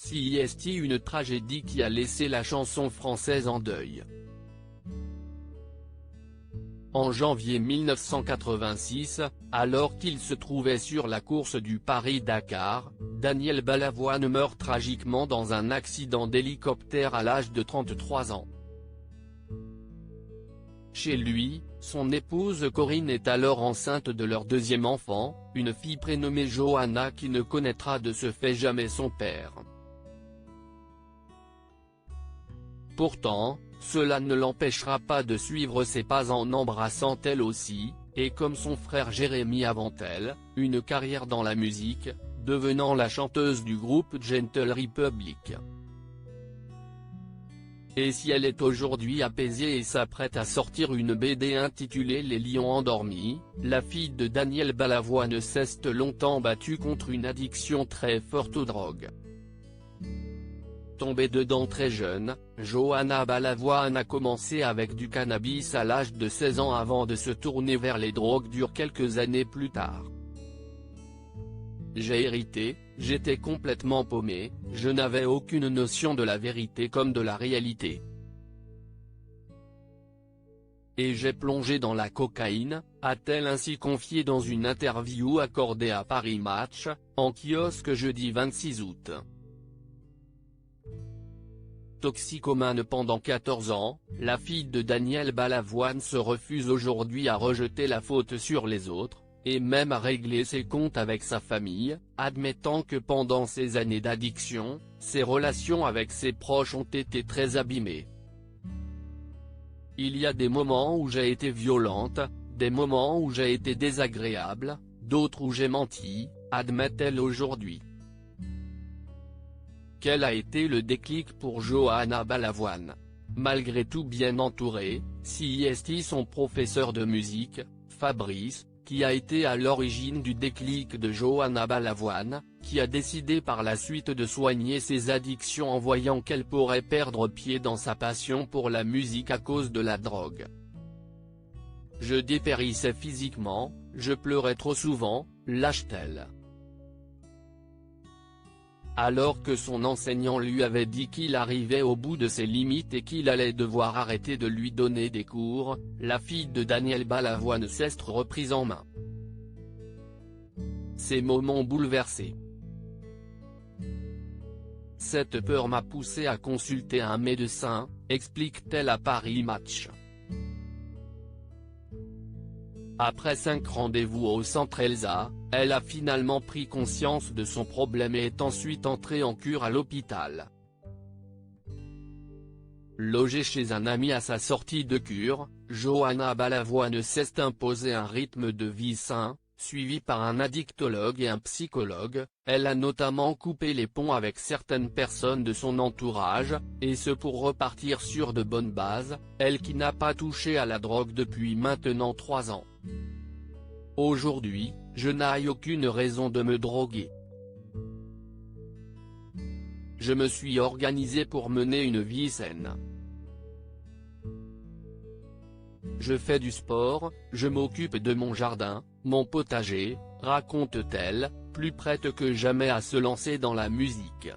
CIST, une tragédie qui a laissé la chanson française en deuil. En janvier 1986, alors qu'il se trouvait sur la course du Paris-Dakar, Daniel Balavoine meurt tragiquement dans un accident d'hélicoptère à l'âge de 33 ans. Chez lui, son épouse Corinne est alors enceinte de leur deuxième enfant, une fille prénommée Johanna qui ne connaîtra de ce fait jamais son père. Pourtant, cela ne l'empêchera pas de suivre ses pas en embrassant elle aussi, et comme son frère Jérémy avant elle, une carrière dans la musique, devenant la chanteuse du groupe Gentle Republic. Et si elle est aujourd'hui apaisée et s'apprête à sortir une BD intitulée Les Lions Endormis, la fille de Daniel Balavoine s'est longtemps battue contre une addiction très forte aux drogues. Tombée dedans très jeune, Johanna Balavoine a commencé avec du cannabis à l'âge de 16 ans avant de se tourner vers les drogues dures quelques années plus tard. J'ai hérité, j'étais complètement paumé, je n'avais aucune notion de la vérité comme de la réalité. Et j'ai plongé dans la cocaïne, a-t-elle ainsi confié dans une interview accordée à Paris Match, en kiosque jeudi 26 août. Toxicomane pendant 14 ans, la fille de Daniel Balavoine se refuse aujourd'hui à rejeter la faute sur les autres, et même à régler ses comptes avec sa famille, admettant que pendant ces années d'addiction, ses relations avec ses proches ont été très abîmées. Il y a des moments où j'ai été violente, des moments où j'ai été désagréable, d'autres où j'ai menti, admet-elle aujourd'hui. Quel a été le déclic pour Johanna Balavoine? Malgré tout bien entourée, CIST son professeur de musique, Fabrice, qui a été à l'origine du déclic de Johanna Balavoine, qui a décidé par la suite de soigner ses addictions en voyant qu'elle pourrait perdre pied dans sa passion pour la musique à cause de la drogue. Je dépérissais physiquement, je pleurais trop souvent, lâche-t-elle. Alors que son enseignant lui avait dit qu'il arrivait au bout de ses limites et qu'il allait devoir arrêter de lui donner des cours, la fille de Daniel Balavoine s'est reprise en main. Ces mots m'ont bouleversé. Cette peur m'a poussé à consulter un médecin, explique-t-elle à Paris Match. Après 5 rendez-vous au centre Elsa, elle a finalement pris conscience de son problème et est ensuite entrée en cure à l'hôpital. Logée chez un ami à sa sortie de cure, Johanna Balavoine s'est imposé un rythme de vie sain, suivi par un addictologue et un psychologue. Elle a notamment coupé les ponts avec certaines personnes de son entourage, et ce pour repartir sur de bonnes bases, elle qui n'a pas touché à la drogue depuis maintenant 3 ans. Aujourd'hui, je n'ai aucune raison de me droguer. Je me suis organisé pour mener une vie saine. Je fais du sport, je m'occupe de mon jardin, mon potager, raconte-t-elle, plus prête que jamais à se lancer dans la musique.